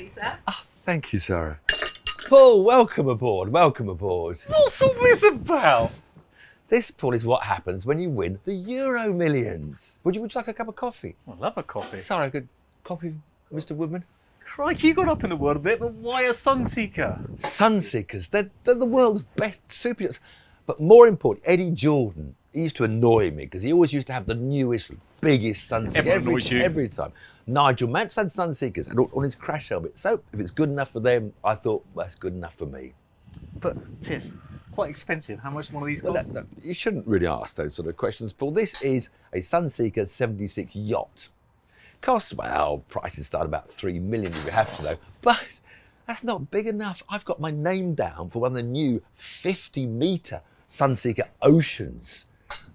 you, sir. Ah, thank you, Sarah. Paul, welcome aboard, welcome aboard. What's all this about? This, Paul, is what happens when you win the Euromillions. Would you like a cup of coffee? I love a coffee. Sorry, good coffee, Mr. Woodman? Crikey, you got up in the world a bit, but why a Sunseeker? Sunseekers, they're the world's best super yachts. But more important, Eddie Jordan, he used to annoy me because he always used to have the newest, biggest Sunseeker every time. Nigel Mansell had Sunseekers and on his crash helmet. So if it's good enough for them, I thought, well, that's good enough for me. But, Tiff, quite expensive. How much one of these cost? Well, you shouldn't really ask those sort of questions, Paul. This is a Sunseeker 76 yacht. Costs, well, prices start about 3 million if you have to know, but that's not big enough. I've got my name down for one of the new 50-metre Sunseeker Oceans.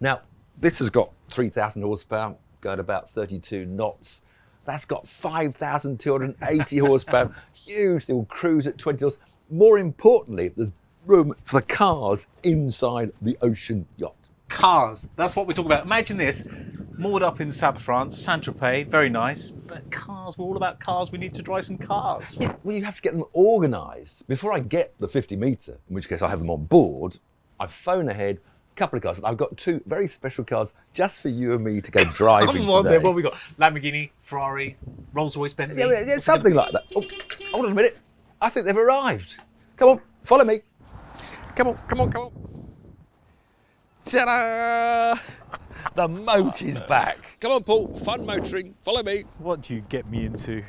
Now, this has got 3,000 horsepower, going about 32 knots. That's got 5,280 horsepower, huge. They will cruise at 20 knots. More importantly, there's room for the cars inside the ocean yacht. Cars, that's what we're talking about. Imagine this, moored up in South France, Saint-Tropez, very nice. But cars, we're all about cars. We need to drive some cars. Yeah, well, you have to get them organised. Before I get the 50-metre, in which case I have them on board, I phone ahead, a couple of cars. And I've got two very special cars just for you and me to go driving Come on today. then, what have we got? Lamborghini, Ferrari, Rolls-Royce, Bentley. Yeah, something like that. Oh, hold on a minute. I think they've arrived. Come on, follow me. Come on, come on, come on. Ta-da! The Moke is back. Come on, Paul, fun motoring. Follow me. What do you get me into?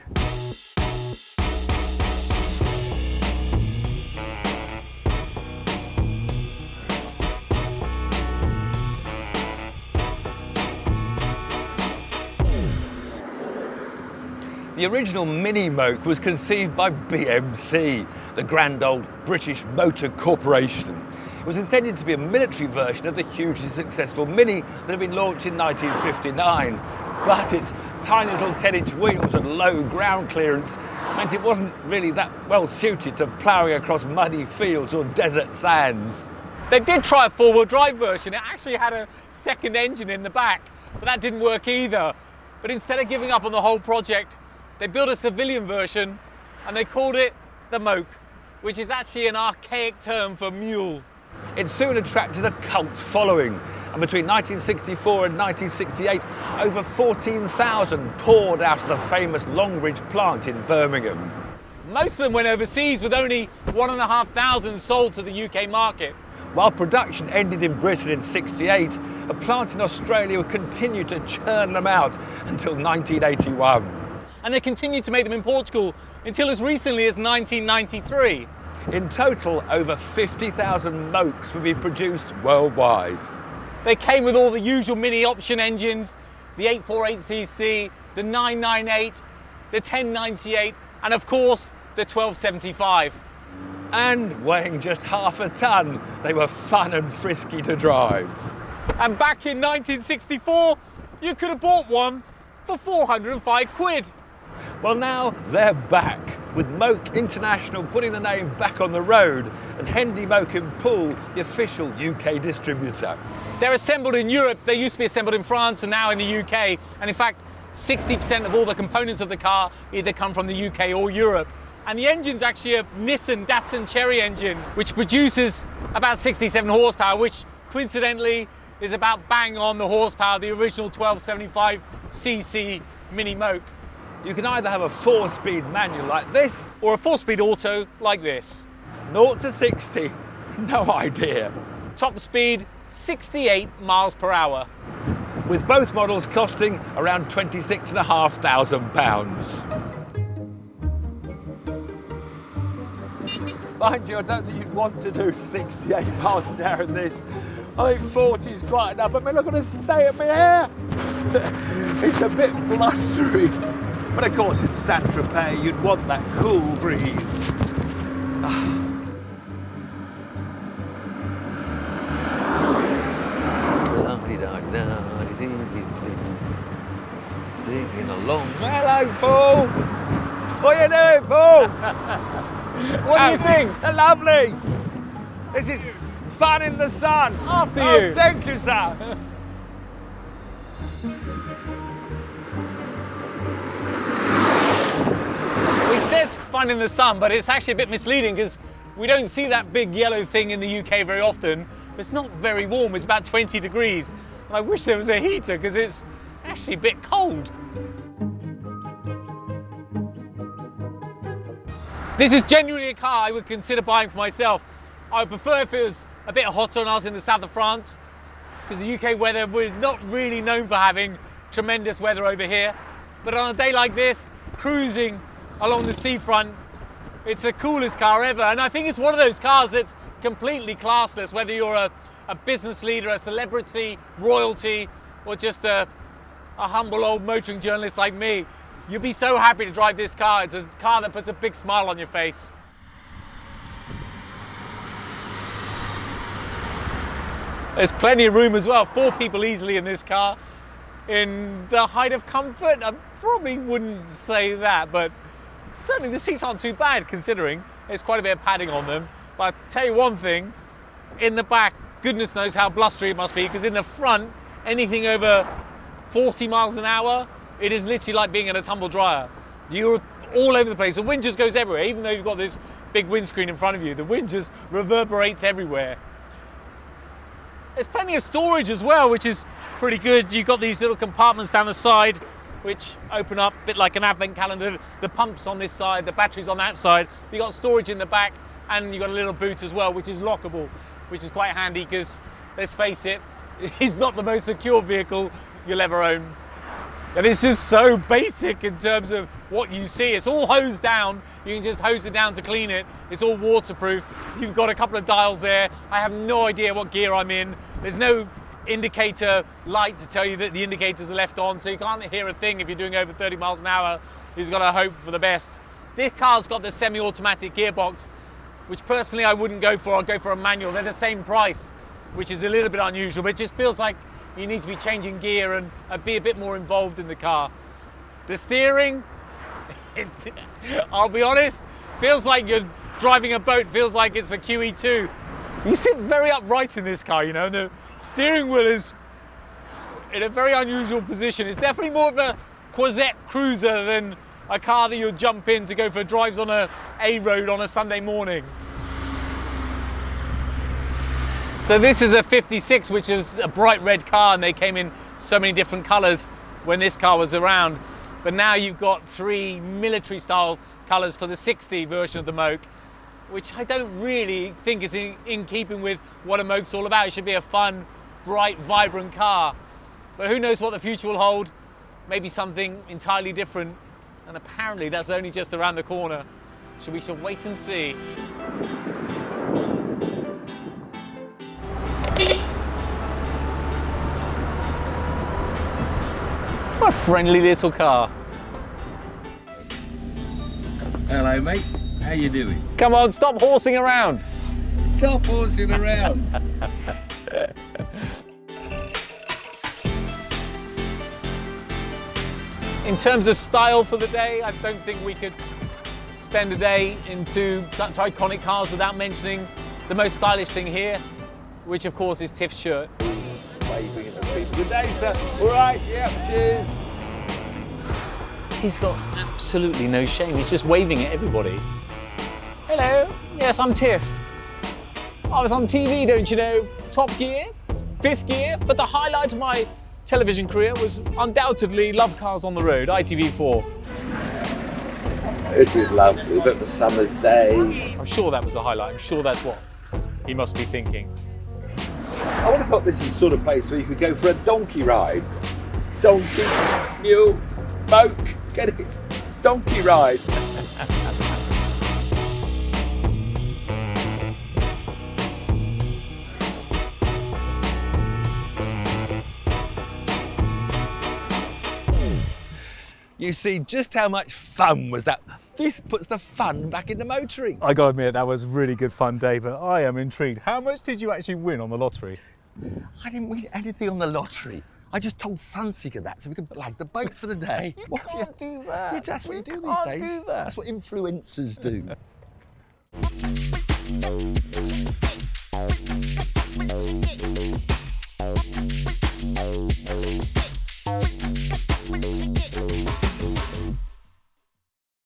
The original Mini Moke was conceived by BMC, the grand old British Motor Corporation. It was intended to be a military version of the hugely successful Mini that had been launched in 1959. But its tiny little 10-inch wheels and low ground clearance meant it wasn't really that well suited to ploughing across muddy fields or desert sands. They did try a four-wheel drive version. It actually had a second engine in the back, but that didn't work either. But instead of giving up on the whole project, they built a civilian version and they called it the Moke, which is actually an archaic term for mule. It soon attracted a cult following, and between 1964 and 1968, over 14,000 poured out of the famous Longridge plant in Birmingham. Most of them went overseas, with only 1,500 sold to the UK market. While production ended in Britain in '68, a plant in Australia would continue to churn them out until 1981. And they continued to make them in Portugal until as recently as 1993. In total, over 50,000 Mokes would be produced worldwide. They came with all the usual Mini option engines, the 848cc, the 998, the 1098, and of course, the 1275. And weighing just half a tonne, they were fun and frisky to drive. And back in 1964, you could have bought one for 405 quid. Well, now they're back, with Moke International putting the name back on the road, and Hendy Moke and Pool, the official UK distributor. They're assembled in Europe. They used to be assembled in France and now in the UK. And in fact, 60% of all the components of the car either come from the UK or Europe. And the engine's actually a Nissan Datsun Cherry engine, which produces about 67 horsepower, which coincidentally is about bang on the horsepower of the original 1275cc Mini Moke. You can either have a 4-speed manual like this, or a 4-speed auto like this. 0 to 60, no idea. Top speed, 68 miles per hour. With both models costing around £26,500. Mind you, I don't think you'd want to do 68 miles an hour in this. I think 40 is quite enough. I mean, look at the state of my hair. It's a bit blustery. But of course, in Saint-Tropez, you'd want that cool breeze. Singing along. Hello, Paul. What are you doing, Paul? What do you think? They're lovely. This is fun in the sun. After you. Thank you, sir. We says fun in the sun, but it's actually a bit misleading because we don't see that big yellow thing in the UK very often. It's not very warm, it's about 20 degrees. And I wish there was a heater because it's actually a bit cold. This is genuinely a car I would consider buying for myself. I would prefer if it was a bit hotter when I was in the south of France, because the UK weather was not really known for having tremendous weather over here. But on a day like this, cruising along the seafront, it's the coolest car ever. And I think it's one of those cars that's completely classless, whether you're a business leader, a celebrity, royalty, or just a humble old motoring journalist like me. You'll be so happy to drive this car. It's a car that puts a big smile on your face. There's plenty of room as well, 4 people easily in this car. In the height of comfort, I probably wouldn't say that, but certainly the seats aren't too bad considering there's quite a bit of padding on them. But I'll tell you one thing, in the back, goodness knows how blustery it must be, because in the front, anything over 40 miles an hour, it is literally like being in a tumble dryer. You're all over the place. The wind just goes everywhere. Even though you've got this big windscreen in front of you, the wind just reverberates everywhere. There's plenty of storage as well, which is pretty good. You've got these little compartments down the side, which open up a bit like an advent calendar. The pump's on this side, the battery's on that side. You've got storage in the back, and you've got a little boot as well, which is lockable, which is quite handy because, let's face it, it's not the most secure vehicle you'll ever own. And it's just so basic in terms of what you see. It's all hosed down. You can just hose it down to clean it. It's all waterproof. You've got a couple of dials there. I have no idea what gear I'm in. There's no indicator light to tell you that the indicators are left on, so you can't hear a thing if you're doing over 30 miles an hour. You've got to hope for the best. This car's got the semi-automatic gearbox, which personally I wouldn't go for. I'd go for a manual. They're the same price, which is a little bit unusual, but it just feels like you need to be changing gear and be a bit more involved in the car. The steering, I'll be honest, feels like you're driving a boat, feels like it's the QE2. You sit very upright in this car, you know, and the steering wheel is in a very unusual position. It's definitely more of a Quasette cruiser than a car that you'll jump in to go for drives on a road on a Sunday morning. So this is a 56, which is a bright red car, and they came in so many different colors when this car was around. But now you've got 3 military style colors for the 60 version of the Moke, which I don't really think is in keeping with what a Moke's all about. It should be a fun, bright, vibrant car. But who knows what the future will hold? Maybe something entirely different. And apparently that's only just around the corner. So we shall wait and see. What a friendly little car. Hello, mate. How you doing? Come on, stop horsing around. Stop horsing around. In terms of style for the day, I don't think we could spend a day into such iconic cars without mentioning the most stylish thing here, which of course is Tiff's shirt. Waving at the people. Good day, sir. All right, yeah, cheers. He's got absolutely no shame. He's just waving at everybody. Hello, yes, I'm Tiff. I was on TV, don't you know? Top Gear, Fifth Gear, but the highlight of my television career was undoubtedly Lovecars on the Road, ITV4. This is lovely, but the summer's day. I'm sure that was the highlight. I'm sure that's what he must be thinking. I would have thought this is the sort of place where you could go for a donkey ride. Donkey, mule, moke, get it? Donkey ride. You see just how much fun was that. This puts the fun back into motoring. I gotta admit, that was a really good fun day, but I am intrigued. How much did you actually win on the lottery? I didn't win anything on the lottery. I just told Sunseeker that so we could blag the boat for the day. You can't do that. Yeah, that's what you do these can't days. do that. That's what influencers do.